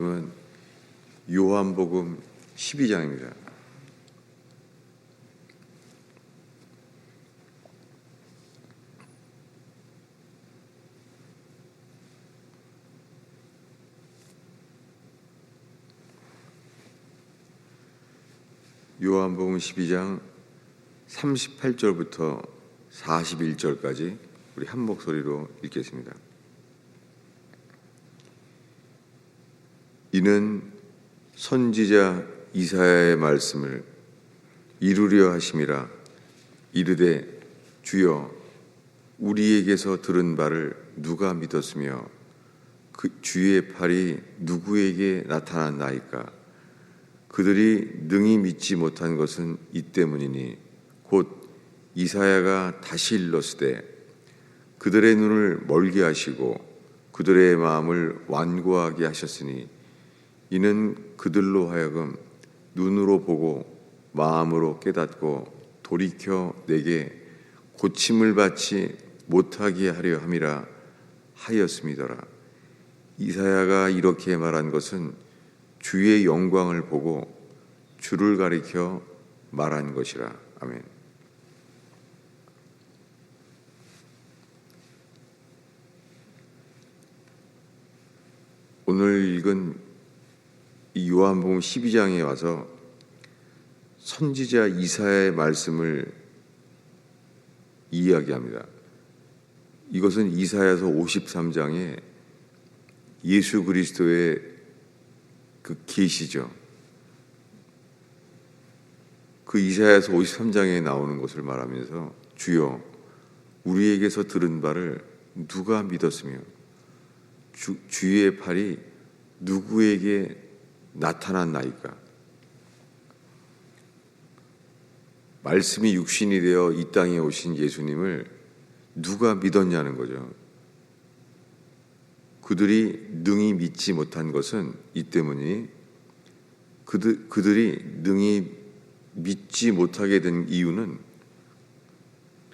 은 요한복음 12장입니다. 요한복음 12장 38절부터 41절까지 우리 한 목소리로 읽겠습니다. 이는 선지자 이사야의 말씀을 이루려 하심이라. 이르되 주여 우리에게서 들은 바를 누가 믿었으며 그 주의 팔이 누구에게 나타났나이까. 그들이 능히 믿지 못한 것은 이 때문이니 곧 이사야가 다시 일렀으되 그들의 눈을 멀게 하시고 그들의 마음을 완고하게 하셨으니 이는 그들로 하여금 눈으로 보고 마음으로 깨닫고 돌이켜 내게 고침을 받지 못하게 하려 함이라 하였음이더라. 이사야가 이렇게 말한 것은 주의 영광을 보고 주를 가리켜 말한 것이라. 아멘. 오늘 읽은 이 요한복음 12장에 와서 선지자 이사야의 말씀을 이야기합니다. 이것은 이사야서 53장에 예수 그리스도의 그 계시죠. 그 이사야서 53장에 나오는 것을 말하면서 주여 우리에게서 들은 바를 누가 믿었으며 주의 팔이 누구에게 나타났나이까. 말씀이 육신이 되어 이 땅에 오신 예수님을 누가 믿었냐는 거죠. 그들이 능히 믿지 못한 것은 이 때문이니 그들이 능히 믿지 못하게 된 이유는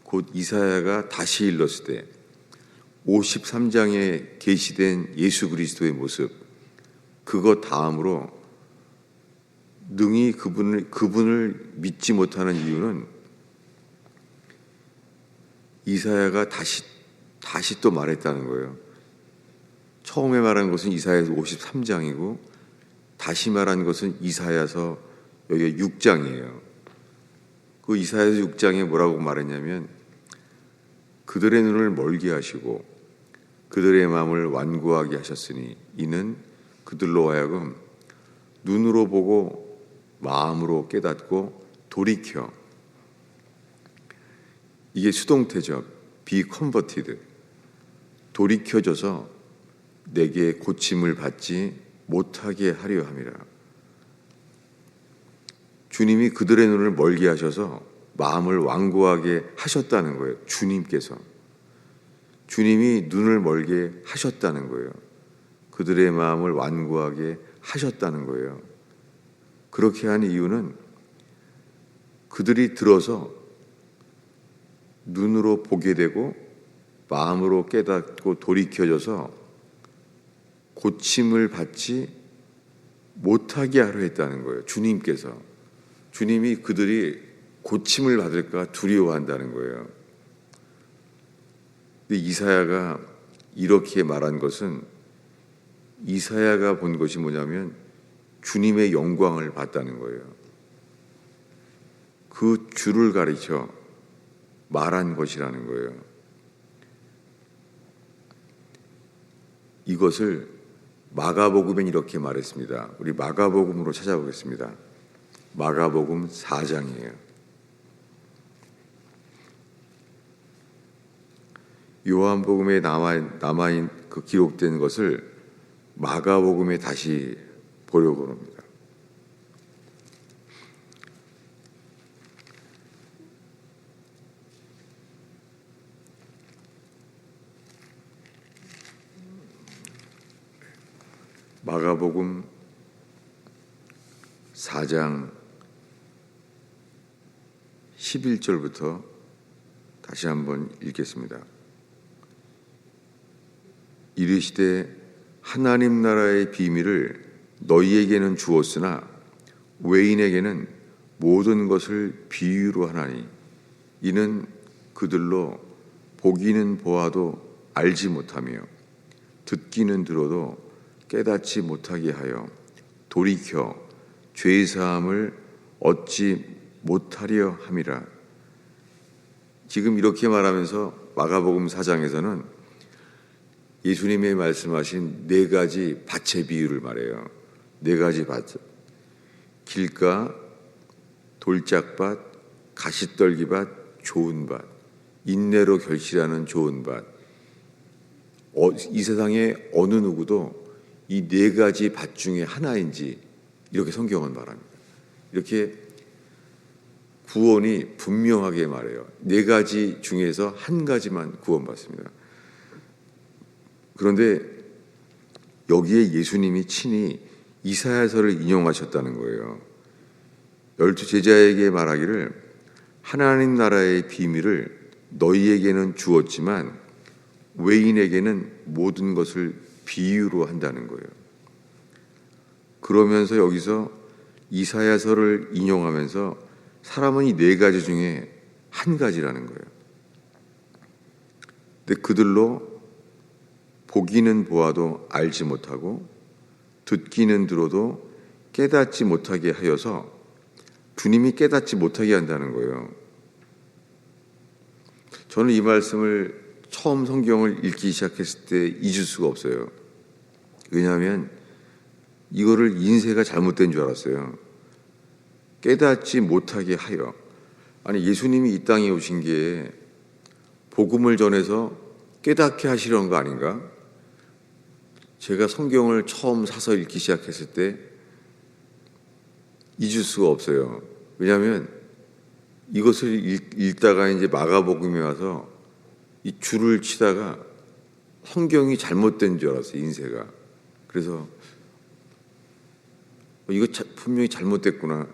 곧 이사야가 다시 일렀을 때 53장에 계시된 예수 그리스도의 모습, 그것 다음으로 능히 그분을 믿지 못하는 이유는 이사야가 다시 또 말했다는 거예요. 처음에 말한 것은 이사야서 53장이고 다시 말한 것은 이사야서 여기 6장이에요. 그 이사야서 6장에 뭐라고 말했냐면 그들의 눈을 멀게 하시고 그들의 마음을 완고하게 하셨으니 이는 그들로 하여금 눈으로 보고 마음으로 깨닫고 돌이켜. 이게 수동태죠. be converted. 돌이켜져서 내게 고침을 받지 못하게 하려 함이라. 주님이 그들의 눈을 멀게 하셔서 마음을 완고하게 하셨다는 거예요. 주님이 눈을 멀게 하셨다는 거예요. 그들의 마음을 완고하게 하셨다는 거예요. 그렇게 한 이유는 그들이 들어서 눈으로 보게 되고 마음으로 깨닫고 돌이켜져서 고침을 받지 못하게 하려 했다는 거예요. 주님이 그들이 고침을 받을까 두려워한다는 거예요. 근데 이사야가 이렇게 말한 것은 이사야가 본 것이 뭐냐면 주님의 영광을 봤다는 거예요. 그 주를 가리켜 말한 것이라는 거예요. 이것을 마가복음엔 이렇게 말했습니다. 우리 마가복음으로 찾아보겠습니다. 마가복음 4장이에요. 요한복음에 남아있는 그 기록된 것을 마가복음에 다시 보려고 합니다. 마가복음 4장 11절부터 다시 한번 읽겠습니다. 이르시되 하나님 나라의 비밀을 너희에게는 주었으나 외인에게는 모든 것을 비유로 하나니 이는 그들로 보기는 보아도 알지 못하며 듣기는 들어도 깨닫지 못하게 하여 돌이켜 죄 사함을 얻지 못하려 함이라. 지금 이렇게 말하면서 마가복음 4장에서는 예수님의 말씀하신 네 가지 밭의 비유를 말해요. 네 가지 밭. 길가, 돌짝밭, 가시떨기밭, 좋은 밭. 인내로 결실하는 좋은 밭. 이 세상에 어느 누구도 이 네 가지 밭 중에 하나인지 이렇게 성경은 말합니다. 이렇게 구원이 분명하게 말해요. 네 가지 중에서 한 가지만 구원받습니다. 그런데 여기에 예수님이 친히 이사야서를 인용하셨다는 거예요. 12 제자에게 말하기를 하나님 나라의 비밀을 너희에게는 주었지만 외인에게는 모든 것을 비유로 한다는 거예요. 그러면서 여기서 이사야서를 인용하면서 사람은 이 네 가지 중에 한 가지라는 거예요. 근데 그들로 보기는 보아도 알지 못하고 듣기는 들어도 깨닫지 못하게 하여서 주님이 깨닫지 못하게 한다는 거예요. 저는 이 말씀을 처음 성경을 읽기 시작했을 때 잊을 수가 없어요. 왜냐하면 이거를 인쇄가 잘못된 줄 알았어요. 깨닫지 못하게 하여. 아니, 예수님이 이 땅에 오신 게 복음을 전해서 깨닫게 하시려는 거 아닌가? 제가 성경을 처음 사서 읽기 시작했을 때 잊을 수가 없어요. 왜냐하면 이것을 읽다가 이제 마가복음에 와서 이 줄을 치다가 성경이 잘못된 줄 알았어요, 인쇄가. 그래서 이거 분명히 잘못됐구나.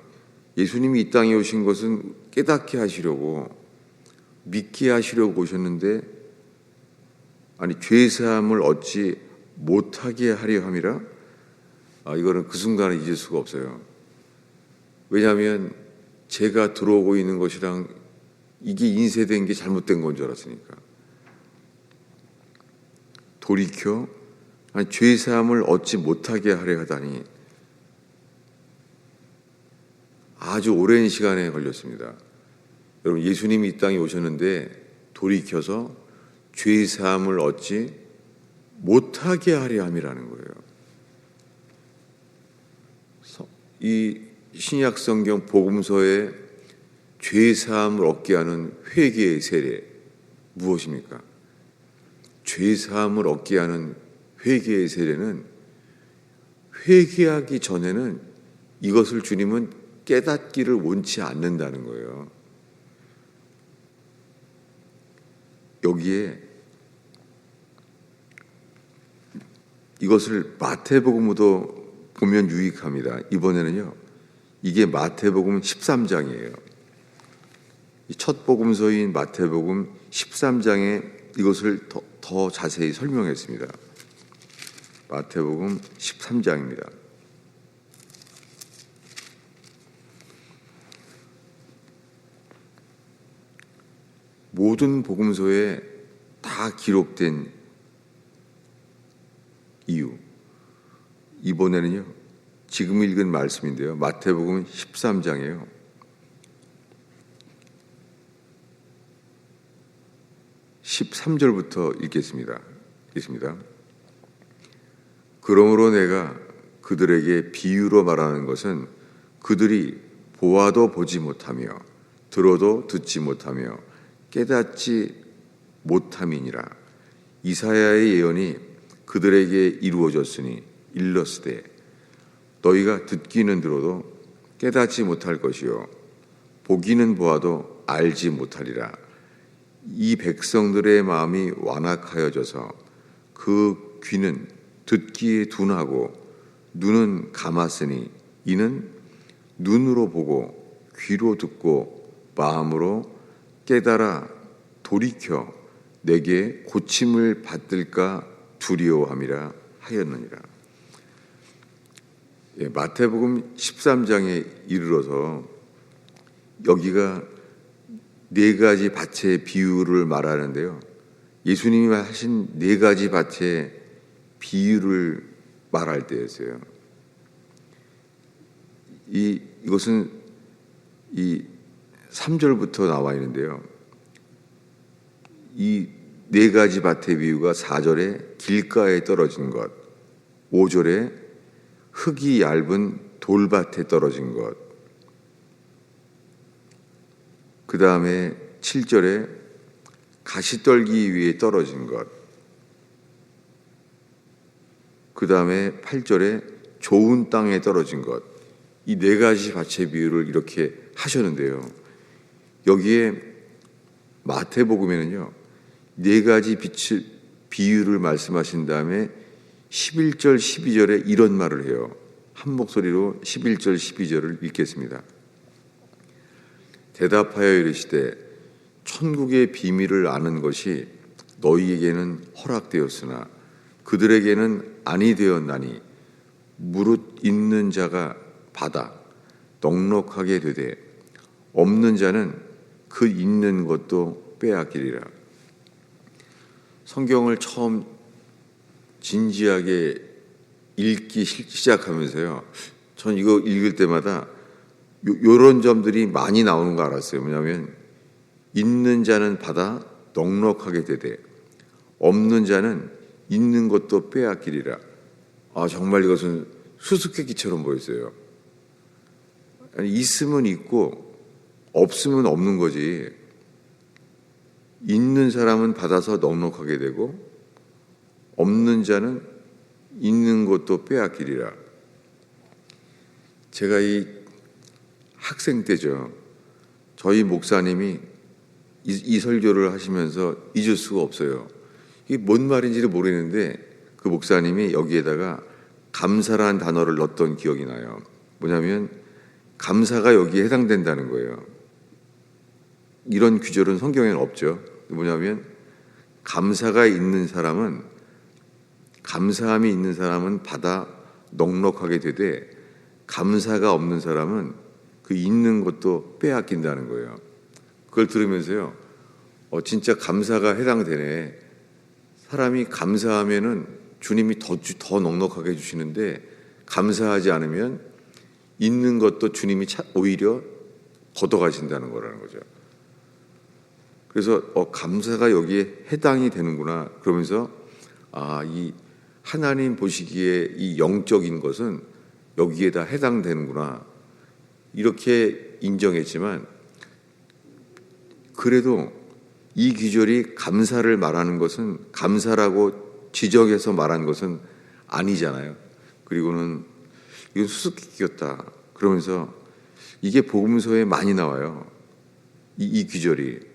예수님이 이 땅에 오신 것은 깨닫게 하시려고, 믿게 하시려고 오셨는데, 아니, 죄사함을 얻지 못하게 하려 함이라? 이거는 그 순간에 잊을 수가 없어요. 왜냐하면 제가 들어오고 있는 것이랑 이게 인쇄된 게 잘못된 건 줄 알았으니까. 돌이켜 죄사함을 얻지 못하게 하려 하다니 아주 오랜 시간에 걸렸습니다. 여러분, 예수님이 이 땅에 오셨는데 돌이켜서 죄사함을 얻지 못하게 하려 함이라는 거예요. 이 신약 성경 복음서에 죄사함을 얻게 하는 회개의 세례 무엇입니까? 죄사함을 얻게 하는 회개의 세례는 회개하기 전에는 이것을 주님은 깨닫기를 원치 않는다는 거예요. 여기에 이것을 마태복음으로 보면 유익합니다. 이번에는요, 이게 마태복음 13장이에요. 첫 복음서인 마태복음 13장에 이것을 더 자세히 설명했습니다. 마태복음 13장입니다. 모든 복음서에 다 기록된 이유, 이번에는요 지금 읽은 말씀인데요, 마태복음 13장이에요. 13절부터 읽겠습니다. 그러므로 내가 그들에게 비유로 말하는 것은 그들이 보아도 보지 못하며 들어도 듣지 못하며 깨닫지 못함이니라. 이사야의 예언이 그들에게 이루어졌으니 일렀으되 너희가 듣기는 들어도 깨닫지 못할 것이요 보기는 보아도 알지 못하리라. 이 백성들의 마음이 완악하여져서 그 귀는 듣기에 둔하고 눈은 감았으니 이는 눈으로 보고 귀로 듣고 마음으로 깨달아 돌이켜 내게 고침을 받을까 두려워함이라 하였느니라. 마태복음 13장에 이르러서 여기가 네 가지 밭의 비유를 말하는데요. 예수님이 하신 네 가지 밭의 비유를 말할 때였어요. 이것은 이 3절부터 나와 있는데요. 이 네 가지 밭의 비유가 4절에 길가에 떨어진 것, 5절에 흙이 얇은 돌밭에 떨어진 것, 그 다음에 7절에 가시떨기 위에 떨어진 것, 그 다음에 8절에 좋은 땅에 떨어진 것, 이 네 가지 밭의 비유를 이렇게 하셨는데요. 여기에 마태복음에는요, 네 가지 비유를 말씀하신 다음에 11절, 12절에 이런 말을 해요. 한 목소리로 11절, 12절을 읽겠습니다. 대답하여 이르시되 천국의 비밀을 아는 것이 너희에게는 허락되었으나 그들에게는 아니 되었나니 무릇 있는 자가 받아 넉넉하게 되되 없는 자는 그 있는 것도 빼앗기리라. 성경을 처음 진지하게 읽기 시작하면서요, 전 이거 읽을 때마다 요런 점들이 많이 나오는 거 알았어요. 뭐냐면 있는 자는 받아 넉넉하게 되되 없는 자는 있는 것도 빼앗기리라. 정말 이것은 수수께끼처럼 보였어요. 아니, 있으면 있고 없으면 없는 거지. 있는 사람은 받아서 넉넉하게 되고 없는 자는 있는 것도 빼앗기리라. 제가 이 학생 때죠. 저희 목사님이 이 설교를 하시면서 잊을 수가 없어요. 이게 뭔 말인지를 모르겠는데 그 목사님이 여기에다가 감사라는 단어를 넣었던 기억이 나요. 뭐냐면 감사가 여기에 해당된다는 거예요. 이런 규절은 성경에는 없죠. 뭐냐면 감사가 있는 사람은, 감사함이 있는 사람은 받아 넉넉하게 되되 감사가 없는 사람은 그 있는 것도 빼앗긴다는 거예요. 그걸 들으면서요, 진짜 감사가 해당되네. 사람이 감사하면은 주님이 더 넉넉하게 해주시는데 감사하지 않으면 있는 것도 주님이 오히려 걷어가신다는 거라는 거죠. 그래서 감사가 여기에 해당이 되는구나. 그러면서 이 하나님 보시기에 이 영적인 것은 여기에다 해당되는구나. 이렇게 인정했지만 그래도 이 규절이 감사를 말하는 것은, 감사라고 지적해서 말한 것은 아니잖아요. 그리고는 이건 수수께끼였다. 그러면서 이게 복음서에 많이 나와요. 이 규절이.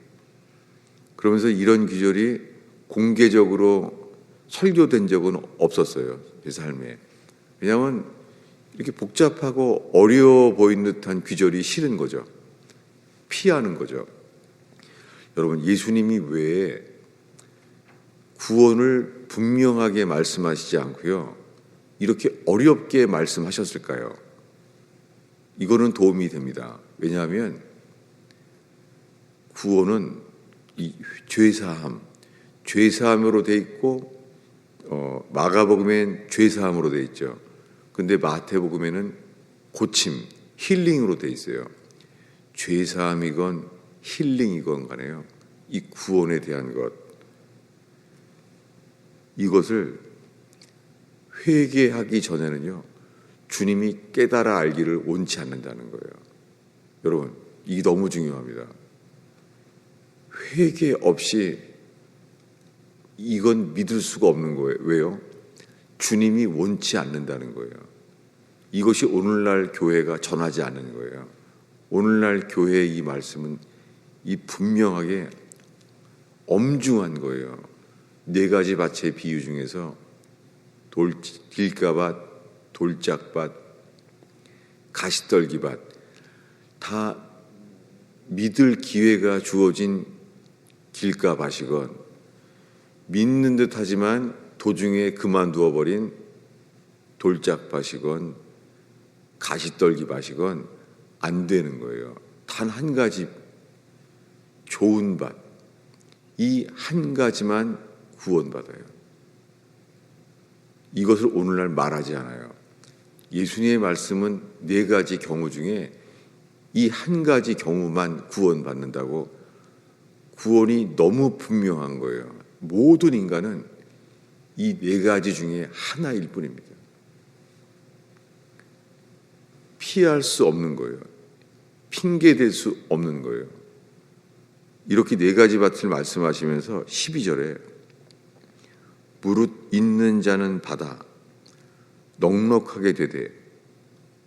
그러면서 이런 규절이 공개적으로 설교된 적은 없었어요. 제 삶에. 왜냐하면 이렇게 복잡하고 어려워 보이는 듯한 규절이 싫은 거죠. 피하는 거죠. 여러분, 예수님이 왜 구원을 분명하게 말씀하시지 않고요, 이렇게 어렵게 말씀하셨을까요? 이거는 도움이 됩니다. 왜냐하면 구원은 이 죄사함으로 돼 있고, 마가복음엔 죄사함으로 돼 있죠. 근데 마태복음에는 고침, 힐링으로 돼 있어요. 죄사함이건 힐링이건 간에요, 이 구원에 대한 것, 이것을 회개하기 전에는요, 주님이 깨달아 알기를 원치 않는다는 거예요. 여러분, 이게 너무 중요합니다. 회개 없이 이건 믿을 수가 없는 거예요. 왜요? 주님이 원치 않는다는 거예요. 이것이 오늘날 교회가 전하지 않는 거예요. 오늘날 교회의 이 말씀은 이 분명하게 엄중한 거예요. 네 가지 밭의 비유 중에서 길가밭, 돌짝밭, 가시떨기밭, 다 믿을 기회가 주어진 길가밭이건, 믿는 듯하지만 도중에 그만두어 버린 돌짝밭이건, 가시떨기 밭이건 안 되는 거예요. 단 한 가지 좋은 밭, 이 한 가지만 구원받아요. 이것을 오늘날 말하지 않아요. 예수님의 말씀은 네 가지 경우 중에 이 한 가지 경우만 구원받는다고, 구원이 너무 분명한 거예요. 모든 인간은 이 네 가지 중에 하나일 뿐입니다. 피할 수 없는 거예요. 핑계댈 수 없는 거예요. 이렇게 네 가지 밭을 말씀하시면서 12절에 무릇 있는 자는 받아 넉넉하게 되되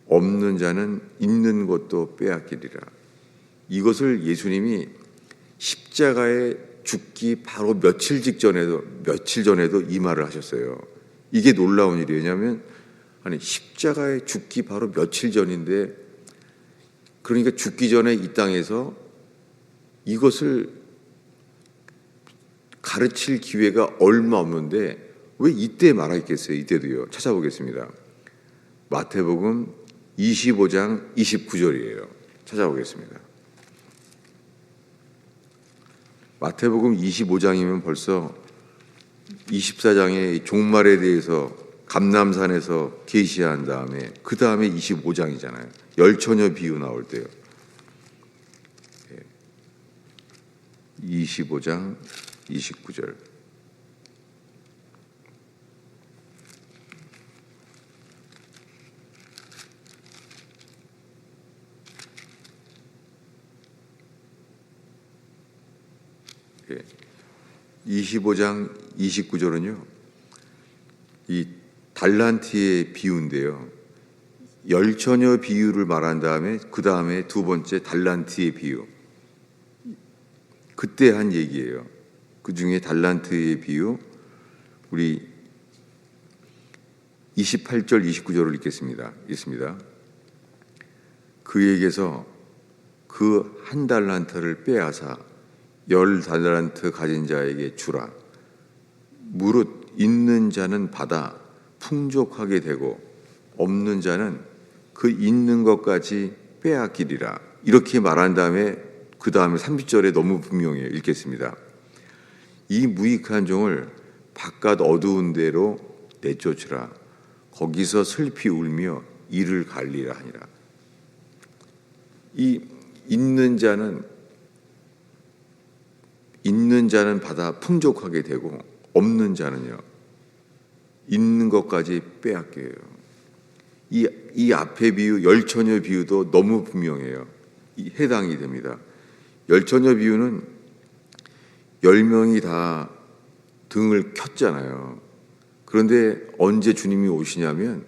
없는 자는 있는 것도 빼앗기리라. 이것을 예수님이 십자가에 죽기 바로 며칠 전에도 이 말을 하셨어요. 이게 놀라운 일이에요. 왜냐하면 십자가에 죽기 바로 며칠 전인데, 그러니까 죽기 전에 이 땅에서 이것을 가르칠 기회가 얼마 없는데 왜 이때 말하겠어요? 이때도요. 찾아보겠습니다. 마태복음 25장 29절이에요. 찾아보겠습니다. 마태복음 25장이면 벌써 24장의 종말에 대해서 감람산에서 계시한 다음에 그 다음에 25장이잖아요. 열처녀 비유 나올 때요. 25장 29절. 예. 25장 29절은요. 이 달란트의 비유인데요. 열처녀 비유를 말한 다음에 그 다음에 두 번째 달란트의 비유. 그때 한 얘기예요. 그 중에 달란트의 비유, 우리 28절 29절을 읽겠습니다. 그에게서 그 한 달란트를 빼앗아 10달란트 가진 자에게 주라. 무릇 있는 자는 받아 풍족하게 되고 없는 자는 그 있는 것까지 빼앗기리라. 이렇게 말한 다음에 그 다음에 30절에 너무 분명해요. 읽겠습니다. 이 무익한 종을 바깥 어두운 데로 내쫓으라. 거기서 슬피 울며 이를 갈리라 하니라. 이 있는 자는 받아 풍족하게 되고 없는 자는요, 있는 것까지 빼앗겨요. 이 앞에 비유, 열처녀 비유도 너무 분명해요. 해당이 됩니다. 열처녀 비유는 10명이 다 등을 켰잖아요. 그런데 언제 주님이 오시냐면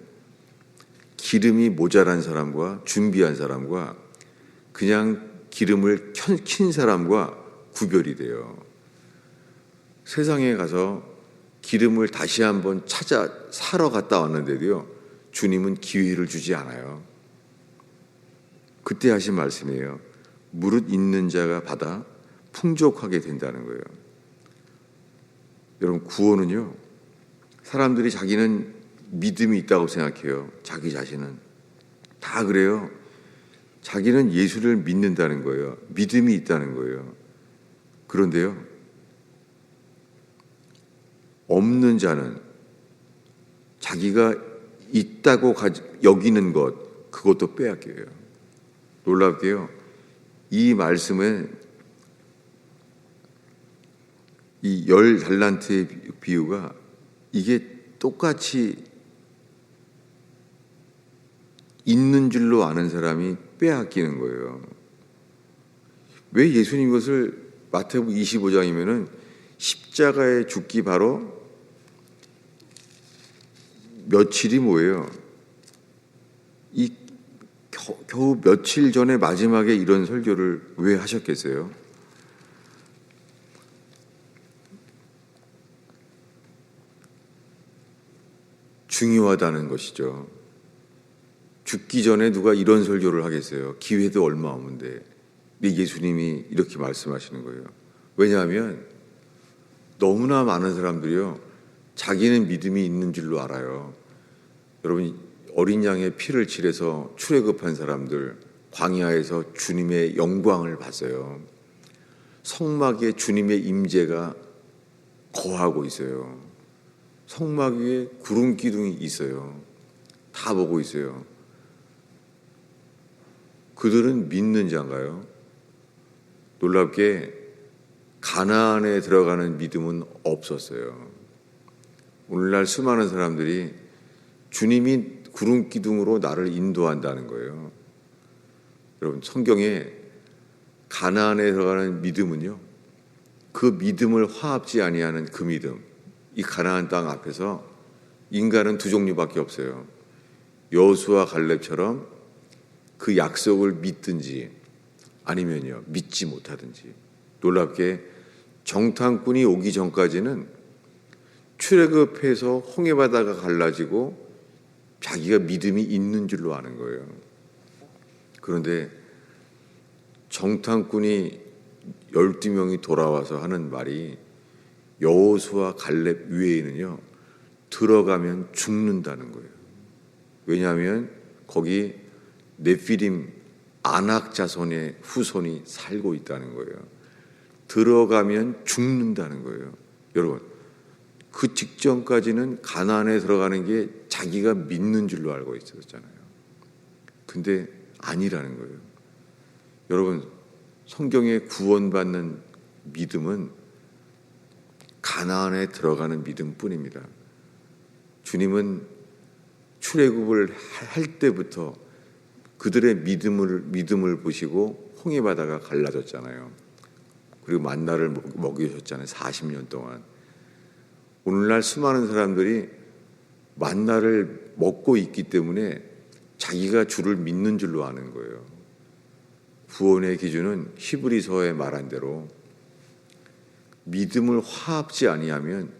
기름이 모자란 사람과 준비한 사람과 그냥 기름을 킨 사람과 구별이 돼요. 세상에 가서 기름을 다시 한번 사러 갔다 왔는데도요, 주님은 기회를 주지 않아요. 그때 하신 말씀이에요. 무릇 있는 자가 받아 풍족하게 된다는 거예요. 여러분, 구원은요, 사람들이 자기는 믿음이 있다고 생각해요. 자기 자신은 다 그래요. 자기는 예수를 믿는다는 거예요. 믿음이 있다는 거예요. 그런데요, 없는 자는 자기가 있다고 여기는 것, 그것도 빼앗겨요. 놀랍게요, 이 말씀은 이 10달란트의 비유가 이게 똑같이 있는 줄로 아는 사람이 빼앗기는 거예요. 왜 예수님 이것을 마태복음 25장이면은 십자가에 죽기 바로 며칠이 뭐예요? 이 겨우 며칠 전에 마지막에 이런 설교를 왜 하셨겠어요? 중요하다는 것이죠. 죽기 전에 누가 이런 설교를 하겠어요? 기회도 얼마 없는데. 근데 예수님이 이렇게 말씀하시는 거예요. 왜냐하면 너무나 많은 사람들이요, 자기는 믿음이 있는 줄로 알아요. 여러분, 어린 양의 피를 칠해서 출애굽한 사람들, 광야에서 주님의 영광을 봤어요. 성막 위에 주님의 임재가 거하고 있어요. 성막 위에 구름 기둥이 있어요. 다 보고 있어요. 그들은 믿는 자인가요? 놀랍게 가나안에 들어가는 믿음은 없었어요. 오늘날 수많은 사람들이 주님이 구름 기둥으로 나를 인도한다는 거예요. 여러분, 성경에 가나안에 들어가는 믿음은요, 그 믿음을 화합지 아니하는 그 믿음, 이 가나안 땅 앞에서 인간은 두 종류밖에 없어요. 여호수아 갈렙처럼 그 약속을 믿든지 아니면요 믿지 못하든지. 놀랍게 정탐꾼이 오기 전까지는 출애굽해서 홍해바다가 갈라지고 자기가 믿음이 있는 줄로 아는 거예요. 그런데 정탐꾼이 12명이 돌아와서 하는 말이 여호수아 갈렙 위에는요 들어가면 죽는다는 거예요. 왜냐하면 거기 네피림 아낙 자손의 후손이 살고 있다는 거예요. 들어가면 죽는다는 거예요. 여러분, 그 직전까지는 가나안에 들어가는 게 자기가 믿는 줄로 알고 있었잖아요. 근데 아니라는 거예요. 여러분, 성경에 구원받는 믿음은 가나안에 들어가는 믿음뿐입니다. 주님은 출애굽을 할 때부터 그들의 믿음을 보시고 홍해바다가 갈라졌잖아요. 그리고 만나를 먹이셨잖아요. 40년 동안. 오늘날 수많은 사람들이 만나를 먹고 있기 때문에 자기가 주를 믿는 줄로 아는 거예요. 구원의 기준은 히브리서에 말한 대로 믿음을 화합지 아니하면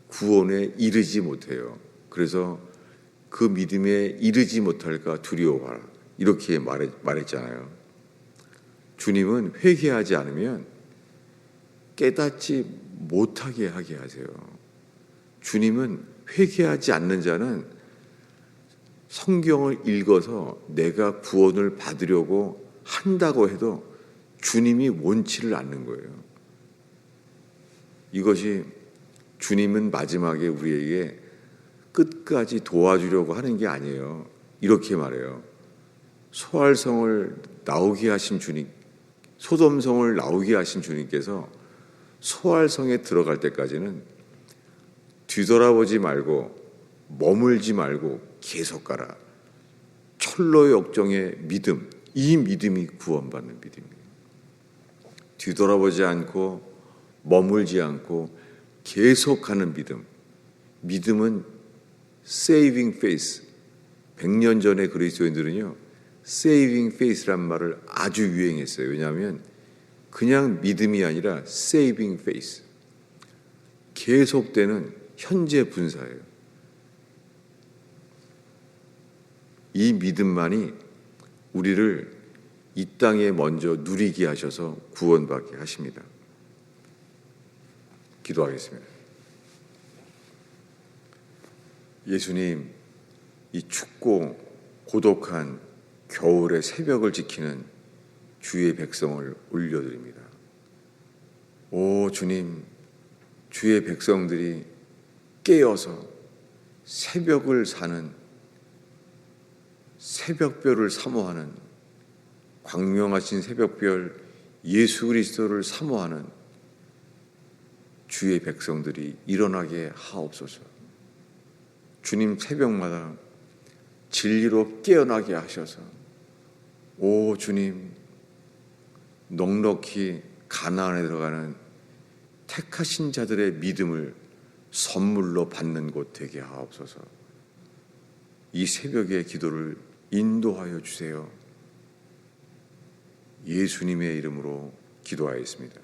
구원에 이르지 못해요. 그래서 그 믿음에 이르지 못할까 두려워하라. 이렇게 말했잖아요. 주님은 회개하지 않으면 깨닫지 못하게 하게 하세요. 주님은 회개하지 않는 자는 성경을 읽어서 내가 구원을 받으려고 한다고 해도 주님이 원치를 않는 거예요. 이것이 주님은 마지막에 우리에게 끝까지 도와주려고 하는 게 아니에요. 이렇게 말해요. 소알성을 나오게 하신 주님, 소돔성을 나오게 하신 주님께서 소알성에 들어갈 때까지는 뒤돌아보지 말고 머물지 말고 계속 가라. 철로 역정의 믿음, 이 믿음이 구원받는 믿음이에요. 뒤돌아보지 않고 머물지 않고 계속하는 믿음. 믿음은 saving faith. 100년 전에 그리스도인들은요 saving faith란 말을 아주 유행했어요. 왜냐하면 그냥 믿음이 아니라 saving faith. 계속되는 현재 분사예요. 이 믿음만이 우리를 이 땅에 먼저 누리게 하셔서 구원받게 하십니다. 기도하겠습니다. 예수님, 이 춥고 고독한 겨울의 새벽을 지키는 주의 백성을 올려드립니다. 오 주님, 주의 백성들이 깨어서 새벽을 사는, 새벽별을 사모하는, 광명하신 새벽별 예수 그리스도를 사모하는 주의 백성들이 일어나게 하옵소서. 주님, 새벽마다 진리로 깨어나게 하셔서 오 주님, 넉넉히 가나안에 들어가는 택하신 자들의 믿음을 선물로 받는 곳 되게 하옵소서. 이 새벽의 기도를 인도하여 주세요. 예수님의 이름으로 기도하였습니다.